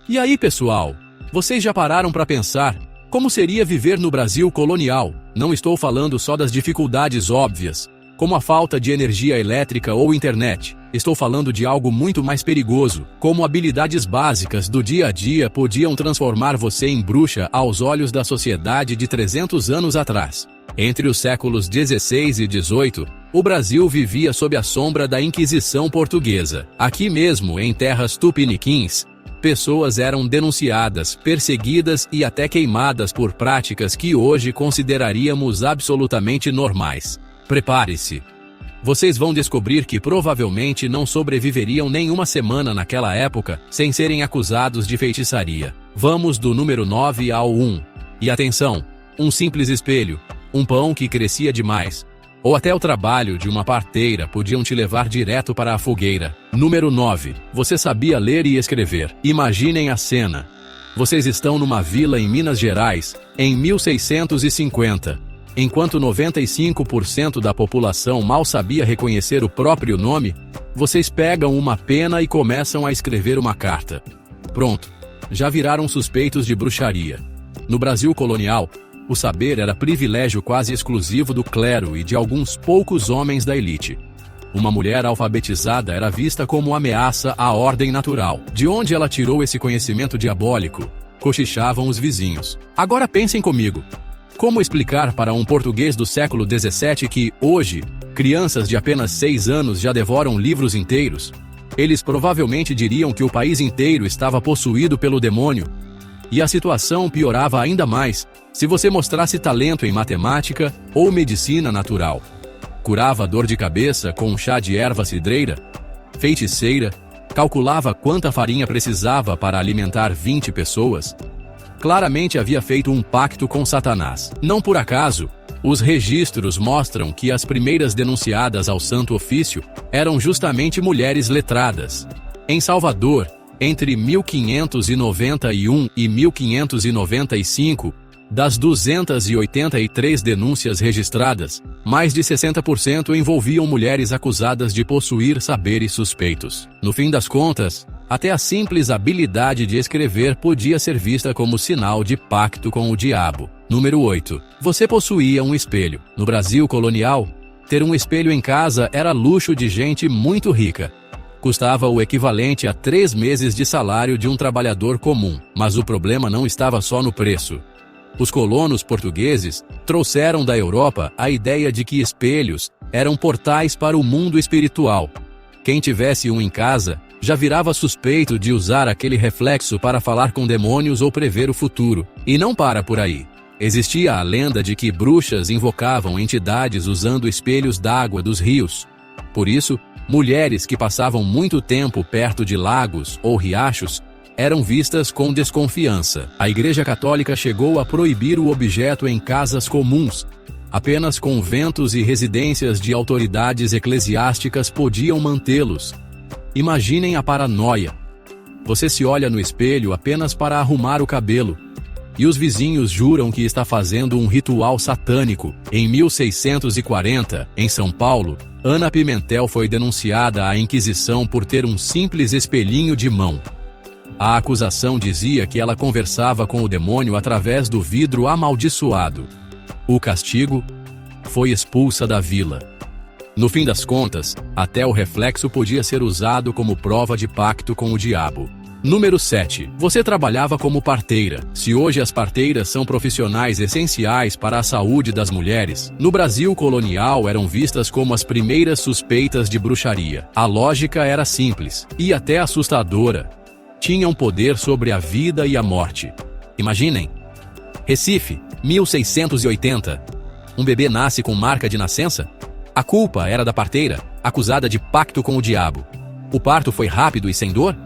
E aí, pessoal? Vocês já pararam para pensar como seria viver no Brasil colonial? Não estou falando só das dificuldades óbvias, como a falta de energia elétrica ou internet. Estou falando de algo muito mais perigoso, como habilidades básicas do dia a dia podiam transformar você em bruxa aos olhos da sociedade de 300 anos atrás. Entre os séculos 16 e 18, o Brasil vivia sob a sombra da Inquisição Portuguesa. Aqui mesmo, em terras tupiniquins, pessoas eram denunciadas, perseguidas e até queimadas por práticas que hoje consideraríamos absolutamente normais. Prepare-se. Vocês vão descobrir que provavelmente não sobreviveriam nenhuma semana naquela época sem serem acusados de feitiçaria. Vamos do número 9 ao 1. E atenção, um simples espelho, um pão que crescia demais, ou até o trabalho de uma parteira podiam te levar direto para a fogueira. Número 9. Você sabia ler e escrever. Imaginem a cena. Vocês estão numa vila em Minas Gerais, em 1650. Enquanto 95% da população mal sabia reconhecer o próprio nome, vocês pegam uma pena e começam a escrever uma carta. Pronto, já viraram suspeitos de bruxaria. No Brasil colonial, o saber era privilégio quase exclusivo do clero e de alguns poucos homens da elite. Uma mulher alfabetizada era vista como ameaça à ordem natural. De onde ela tirou esse conhecimento diabólico? Cochichavam os vizinhos. Agora pensem comigo. Como explicar para um português do século XVII que, hoje, crianças de apenas 6 anos já devoram livros inteiros? Eles provavelmente diriam que o país inteiro estava possuído pelo demônio. E a situação piorava ainda mais se você mostrasse talento em matemática ou medicina natural. Curava dor de cabeça com um chá de erva cidreira? Feiticeira? Calculava quanta farinha precisava para alimentar 20 pessoas? Claramente havia feito um pacto com Satanás. Não por acaso, os registros mostram que as primeiras denunciadas ao Santo Ofício eram justamente mulheres letradas. Em Salvador, entre 1591 e 1595, das 283 denúncias registradas, mais de 60% envolviam mulheres acusadas de possuir saberes suspeitos. No fim das contas, até a simples habilidade de escrever podia ser vista como sinal de pacto com o diabo. Número 8. Você possuía um espelho. No Brasil colonial, ter um espelho em casa era luxo de gente muito rica. Custava o equivalente a 3 meses de salário de um trabalhador comum. Mas o problema não estava só no preço. Os colonos portugueses trouxeram da Europa a ideia de que espelhos eram portais para o mundo espiritual. Quem tivesse um em casa já virava suspeito de usar aquele reflexo para falar com demônios ou prever o futuro. E não para por aí. Existia a lenda de que bruxas invocavam entidades usando espelhos d'água dos rios. Por isso, mulheres que passavam muito tempo perto de lagos ou riachos eram vistas com desconfiança. A Igreja Católica chegou a proibir o objeto em casas comuns. Apenas conventos e residências de autoridades eclesiásticas podiam mantê-los. Imaginem a paranoia. Você se olha no espelho apenas para arrumar o cabelo. E os vizinhos juram que está fazendo um ritual satânico. Em 1640, em São Paulo, Ana Pimentel foi denunciada à Inquisição por ter um simples espelhinho de mão. A acusação dizia que ela conversava com o demônio através do vidro amaldiçoado. O castigo? Foi expulsa da vila. No fim das contas, até o reflexo podia ser usado como prova de pacto com o diabo. Número 7. Você trabalhava como parteira. Se hoje as parteiras são profissionais essenciais para a saúde das mulheres, no Brasil colonial eram vistas como as primeiras suspeitas de bruxaria. A lógica era simples e até assustadora. Tinham poder sobre a vida e a morte. Imaginem. Recife, 1680. Um bebê nasce com marca de nascença? A culpa era da parteira, acusada de pacto com o diabo. O parto foi rápido e sem dor?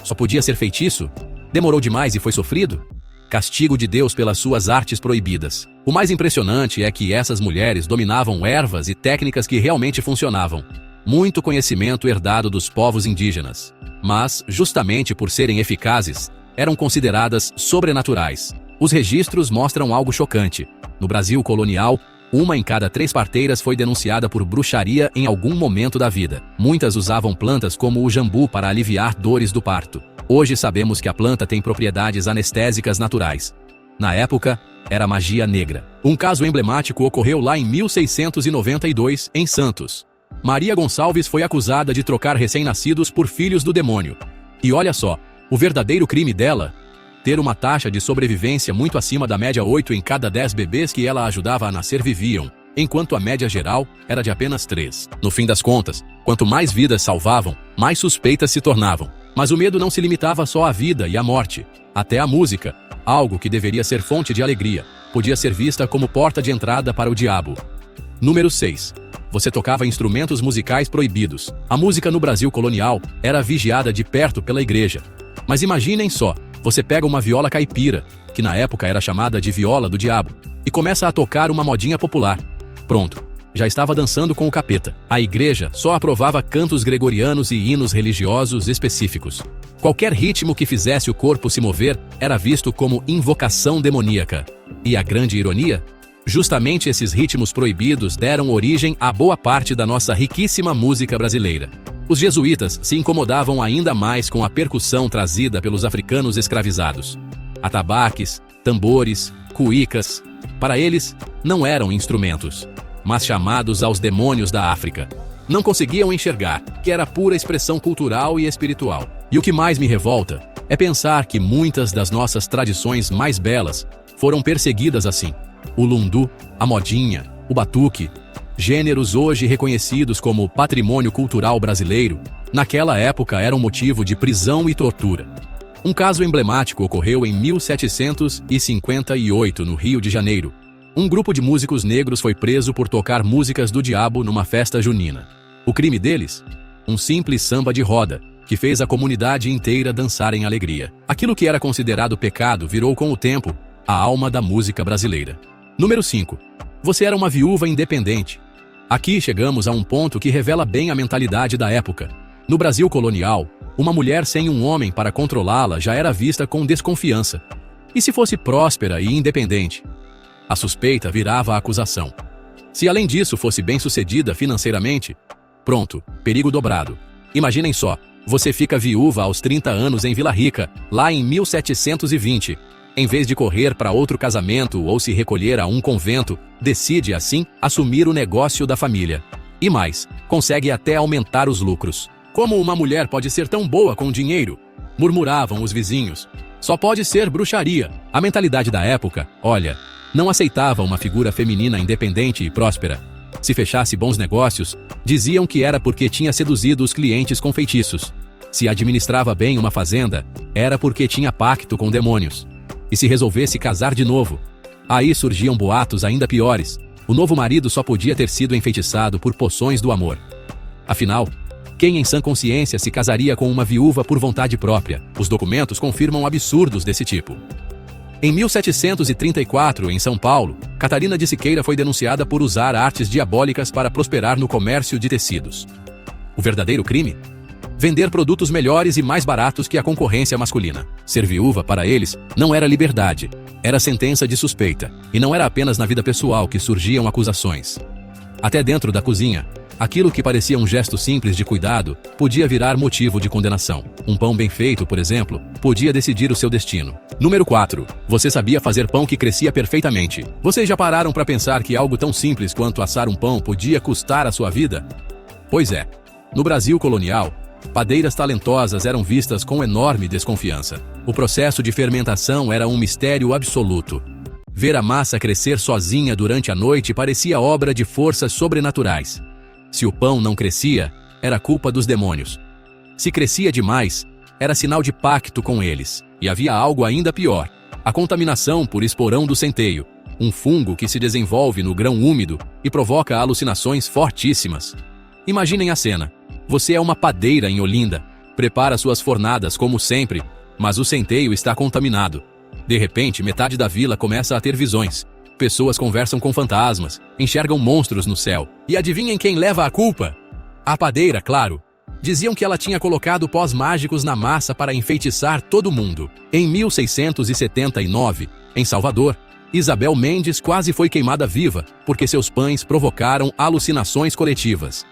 Só podia ser feitiço? Demorou demais e foi sofrido? Castigo de Deus pelas suas artes proibidas. O mais impressionante é que essas mulheres dominavam ervas e técnicas que realmente funcionavam. Muito conhecimento herdado dos povos indígenas. Mas, justamente por serem eficazes, eram consideradas sobrenaturais. Os registros mostram algo chocante. No Brasil colonial, 1 em cada 3 parteiras foi denunciada por bruxaria em algum momento da vida. Muitas usavam plantas como o jambu para aliviar dores do parto. Hoje sabemos que a planta tem propriedades anestésicas naturais. Na época, era magia negra. Um caso emblemático ocorreu lá em 1692, em Santos. Maria Gonçalves foi acusada de trocar recém-nascidos por filhos do demônio. E olha só, o verdadeiro crime dela: ter uma taxa de sobrevivência muito acima da média. 8 em cada 10 bebês que ela ajudava a nascer viviam, enquanto a média geral era de apenas 3. No fim das contas, quanto mais vidas salvavam, mais suspeitas se tornavam. Mas o medo não se limitava só à vida e à morte. Até a música, algo que deveria ser fonte de alegria, podia ser vista como porta de entrada para o diabo. Número 6. Você tocava instrumentos musicais proibidos. A música no Brasil colonial era vigiada de perto pela igreja. Mas imaginem só, você pega uma viola caipira, que na época era chamada de viola do diabo, e começa a tocar uma modinha popular. Pronto, já estava dançando com o capeta. A igreja só aprovava cantos gregorianos e hinos religiosos específicos. Qualquer ritmo que fizesse o corpo se mover era visto como invocação demoníaca. E a grande ironia? Justamente esses ritmos proibidos deram origem a boa parte da nossa riquíssima música brasileira. Os jesuítas se incomodavam ainda mais com a percussão trazida pelos africanos escravizados. Atabaques, tambores, cuícas, para eles, não eram instrumentos, mas chamados aos demônios da África. Não conseguiam enxergar que era pura expressão cultural e espiritual. E o que mais me revolta é pensar que muitas das nossas tradições mais belas foram perseguidas assim. O lundu, a modinha, o batuque, gêneros hoje reconhecidos como patrimônio cultural brasileiro, naquela época eram motivo de prisão e tortura. Um caso emblemático ocorreu em 1758, no Rio de Janeiro. Um grupo de músicos negros foi preso por tocar músicas do diabo numa festa junina. O crime deles? Um simples samba de roda, que fez a comunidade inteira dançar em alegria. Aquilo que era considerado pecado virou com o tempo a alma da música brasileira. Número 5. Você era uma viúva independente. Aqui chegamos a um ponto que revela bem a mentalidade da época. No Brasil colonial, uma mulher sem um homem para controlá-la já era vista com desconfiança. E se fosse próspera e independente? A suspeita virava a acusação. Se além disso fosse bem-sucedida financeiramente, pronto, perigo dobrado. Imaginem só, você fica viúva aos 30 anos em Vila Rica, lá em 1720. Em vez de correr para outro casamento ou se recolher a um convento, decide, assim, assumir o negócio da família. E mais, consegue até aumentar os lucros. Como uma mulher pode ser tão boa com dinheiro? Murmuravam os vizinhos. Só pode ser bruxaria. A mentalidade da época, olha, não aceitava uma figura feminina independente e próspera. Se fechasse bons negócios, diziam que era porque tinha seduzido os clientes com feitiços. Se administrava bem uma fazenda, era porque tinha pacto com demônios. E se resolvesse casar de novo, aí surgiam boatos ainda piores. O novo marido só podia ter sido enfeitiçado por poções do amor. Afinal, quem em sã consciência se casaria com uma viúva por vontade própria? Os documentos confirmam absurdos desse tipo. Em 1734, em São Paulo, Catarina de Siqueira foi denunciada por usar artes diabólicas para prosperar no comércio de tecidos. O verdadeiro crime? Vender produtos melhores e mais baratos que a concorrência masculina. Ser viúva, para eles, não era liberdade, era sentença de suspeita. E não era apenas na vida pessoal que surgiam acusações. Até dentro da cozinha, aquilo que parecia um gesto simples de cuidado podia virar motivo de condenação. Um pão bem feito, por exemplo, podia decidir o seu destino. Número 4. Você sabia fazer pão que crescia perfeitamente. Vocês já pararam para pensar que algo tão simples quanto assar um pão podia custar a sua vida? Pois é. No Brasil colonial, padeiras talentosas eram vistas com enorme desconfiança. O processo de fermentação era um mistério absoluto. Ver a massa crescer sozinha durante a noite parecia obra de forças sobrenaturais. Se o pão não crescia, era culpa dos demônios. Se crescia demais, era sinal de pacto com eles. E havia algo ainda pior: a contaminação por esporão do centeio, um fungo que se desenvolve no grão úmido e provoca alucinações fortíssimas. Imaginem a cena. Você é uma padeira em Olinda, prepara suas fornadas como sempre, mas o centeio está contaminado. De repente, metade da vila começa a ter visões. Pessoas conversam com fantasmas, enxergam monstros no céu. E adivinhem quem leva a culpa? A padeira, claro. Diziam que ela tinha colocado pós mágicos na massa para enfeitiçar todo mundo. Em 1679, em Salvador, Isabel Mendes quase foi queimada viva, porque seus pães provocaram alucinações coletivas.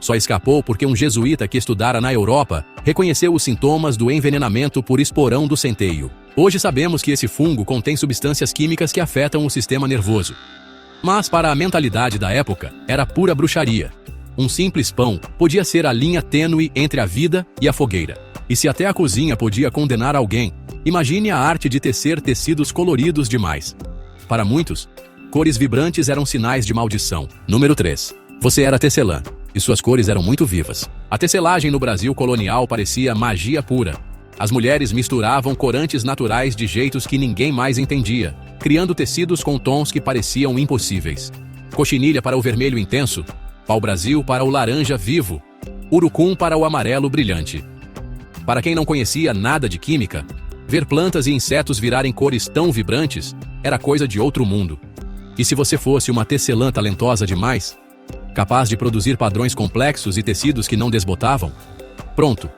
Só escapou porque um jesuíta que estudara na Europa reconheceu os sintomas do envenenamento por esporão do centeio. Hoje sabemos que esse fungo contém substâncias químicas que afetam o sistema nervoso. Mas para a mentalidade da época, era pura bruxaria. Um simples pão podia ser a linha tênue entre a vida e a fogueira. E se até a cozinha podia condenar alguém, imagine a arte de tecer tecidos coloridos demais. Para muitos, cores vibrantes eram sinais de maldição. Número 3. Você era tecelã, e suas cores eram muito vivas. A tecelagem no Brasil colonial parecia magia pura. As mulheres misturavam corantes naturais de jeitos que ninguém mais entendia, criando tecidos com tons que pareciam impossíveis. Cochinilha para o vermelho intenso, pau-brasil para o laranja vivo, urucum para o amarelo brilhante. Para quem não conhecia nada de química, ver plantas e insetos virarem cores tão vibrantes era coisa de outro mundo. E se você fosse uma tecelã talentosa demais, capaz de produzir padrões complexos e tecidos que não desbotavam, pronto,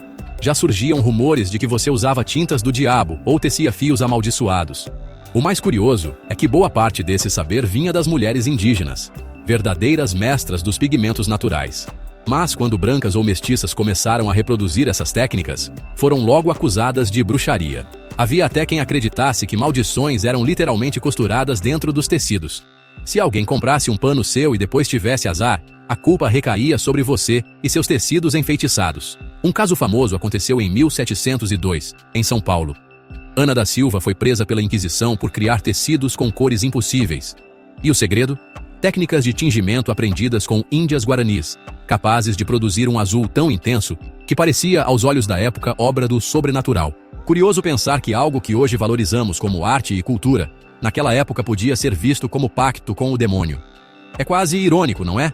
já surgiam rumores de que você usava tintas do diabo ou tecia fios amaldiçoados. O mais curioso é que boa parte desse saber vinha das mulheres indígenas, verdadeiras mestras dos pigmentos naturais. Mas quando brancas ou mestiças começaram a reproduzir essas técnicas, foram logo acusadas de bruxaria. Havia até quem acreditasse que maldições eram literalmente costuradas dentro dos tecidos. Se alguém comprasse um pano seu e depois tivesse azar, a culpa recaía sobre você e seus tecidos enfeitiçados. Um caso famoso aconteceu em 1702, em São Paulo. Ana da Silva foi presa pela Inquisição por criar tecidos com cores impossíveis. E o segredo? Técnicas de tingimento aprendidas com índias guaranis, capazes de produzir um azul tão intenso que parecia, aos olhos da época, obra do sobrenatural. Curioso pensar que algo que hoje valorizamos como arte e cultura, naquela época podia ser visto como pacto com o demônio. É quase irônico, não é?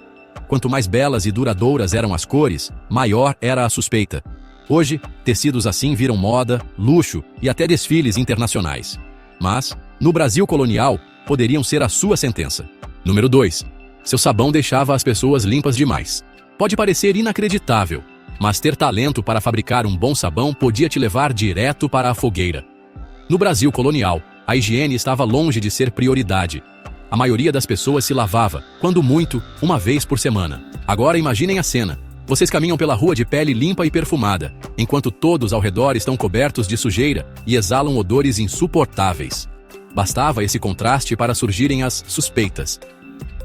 Quanto mais belas e duradouras eram as cores, maior era a suspeita. Hoje, tecidos assim viram moda, luxo e até desfiles internacionais. Mas, no Brasil colonial, poderiam ser a sua sentença. Número 2. Seu sabão deixava as pessoas limpas demais. Pode parecer inacreditável, mas ter talento para fabricar um bom sabão podia te levar direto para a fogueira. No Brasil colonial, a higiene estava longe de ser prioridade. A maioria das pessoas se lavava, quando muito, uma vez por semana. Agora imaginem a cena. Vocês caminham pela rua de pele limpa e perfumada, enquanto todos ao redor estão cobertos de sujeira e exalam odores insuportáveis. Bastava esse contraste para surgirem as suspeitas.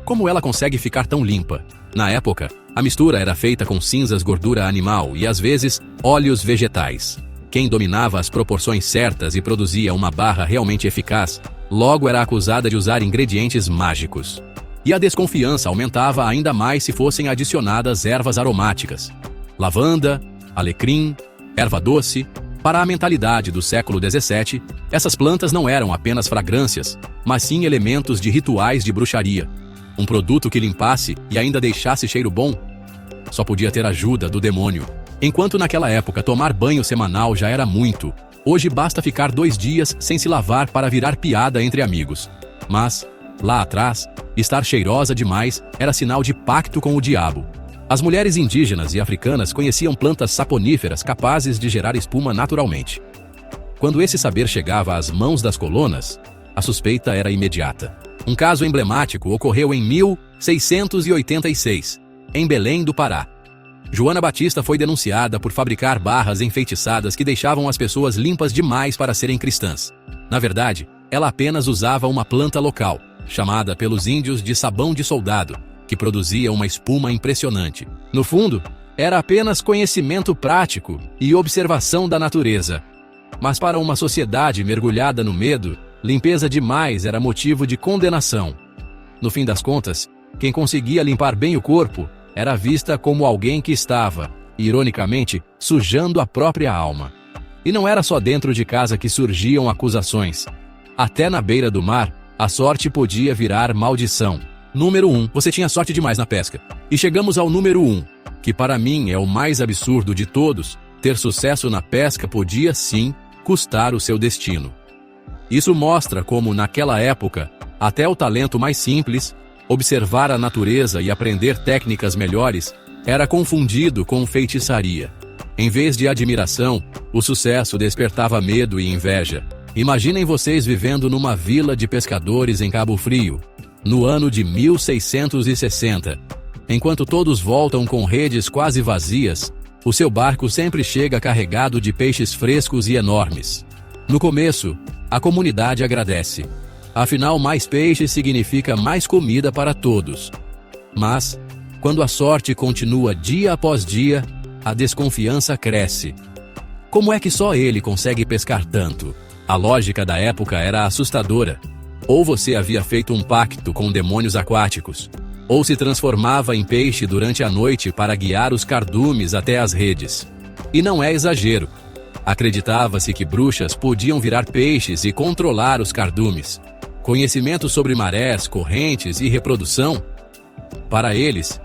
Como ela consegue ficar tão limpa? Na época, a mistura era feita com cinzas, gordura animal e, às vezes, óleos vegetais. Quem dominava as proporções certas e produzia uma barra realmente eficaz, logo era acusada de usar ingredientes mágicos. E a desconfiança aumentava ainda mais se fossem adicionadas ervas aromáticas. Lavanda, alecrim, erva doce. Para a mentalidade do século XVII, essas plantas não eram apenas fragrâncias, mas sim elementos de rituais de bruxaria. Um produto que limpasse e ainda deixasse cheiro bom só podia ter ajuda do demônio. Enquanto naquela época tomar banho semanal já era muito, hoje basta ficar 2 dias sem se lavar para virar piada entre amigos. Mas, lá atrás, estar cheirosa demais era sinal de pacto com o diabo. As mulheres indígenas e africanas conheciam plantas saponíferas capazes de gerar espuma naturalmente. Quando esse saber chegava às mãos das colonas, a suspeita era imediata. Um caso emblemático ocorreu em 1686, em Belém do Pará. Joana Batista foi denunciada por fabricar barras enfeitiçadas que deixavam as pessoas limpas demais para serem cristãs. Na verdade, ela apenas usava uma planta local, chamada pelos índios de sabão de soldado, que produzia uma espuma impressionante. No fundo, era apenas conhecimento prático e observação da natureza. Mas para uma sociedade mergulhada no medo, limpeza demais era motivo de condenação. No fim das contas, quem conseguia limpar bem o corpo era vista como alguém que estava, ironicamente, sujando a própria alma. E não era só dentro de casa que surgiam acusações. Até na beira do mar, a sorte podia virar maldição. Número 1. Você tinha sorte demais na pesca. E chegamos ao número 1, que para mim é o mais absurdo de todos. Ter sucesso na pesca podia, sim, custar o seu destino. Isso mostra como, naquela época, até o talento mais simples, observar a natureza e aprender técnicas melhores, era confundido com feitiçaria. Em vez de admiração, o sucesso despertava medo e inveja. Imaginem vocês vivendo numa vila de pescadores em Cabo Frio, no ano de 1660. Enquanto todos voltam com redes quase vazias, o seu barco sempre chega carregado de peixes frescos e enormes. No começo, a comunidade agradece. Afinal, mais peixes significa mais comida para todos. Mas, quando a sorte continua dia após dia, a desconfiança cresce. Como é que só ele consegue pescar tanto? A lógica da época era assustadora. Ou você havia feito um pacto com demônios aquáticos, ou se transformava em peixe durante a noite para guiar os cardumes até as redes. E não é exagero. Acreditava-se que bruxas podiam virar peixes e controlar os cardumes. Conhecimento sobre marés, correntes e reprodução? Para eles,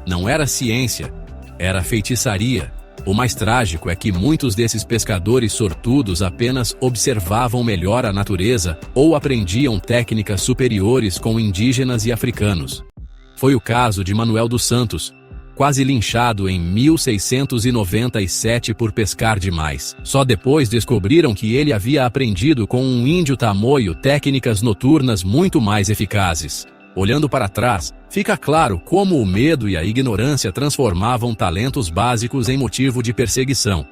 não era ciência, era feitiçaria. O mais trágico é que muitos desses pescadores sortudos apenas observavam melhor a natureza ou aprendiam técnicas superiores com indígenas e africanos. Foi o caso de Manuel dos Santos, quase linchado em 1697 por pescar demais. Só depois descobriram que ele havia aprendido com um índio tamoio técnicas noturnas muito mais eficazes. Olhando para trás, fica claro como o medo e a ignorância transformavam talentos básicos em motivo de perseguição.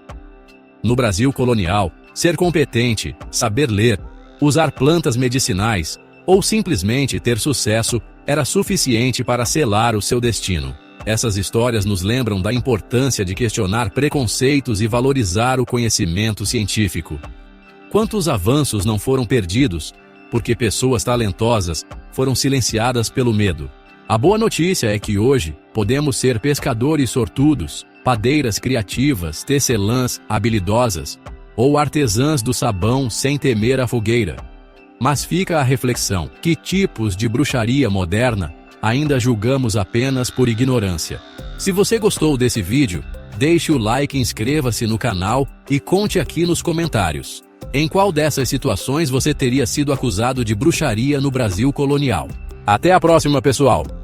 No Brasil colonial, ser competente, saber ler, usar plantas medicinais ou simplesmente ter sucesso era suficiente para selar o seu destino. Essas histórias nos lembram da importância de questionar preconceitos e valorizar o conhecimento científico. Quantos avanços não foram perdidos porque pessoas talentosas foram silenciadas pelo medo? A boa notícia é que hoje podemos ser pescadores sortudos, padeiras criativas, tecelãs habilidosas ou artesãs do sabão sem temer a fogueira. Mas fica a reflexão: que tipos de bruxaria moderna ainda julgamos apenas por ignorância? Se você gostou desse vídeo, deixe o like, inscreva-se no canal e conte aqui nos comentários. Em qual dessas situações você teria sido acusado de bruxaria no Brasil colonial? Até a próxima, pessoal!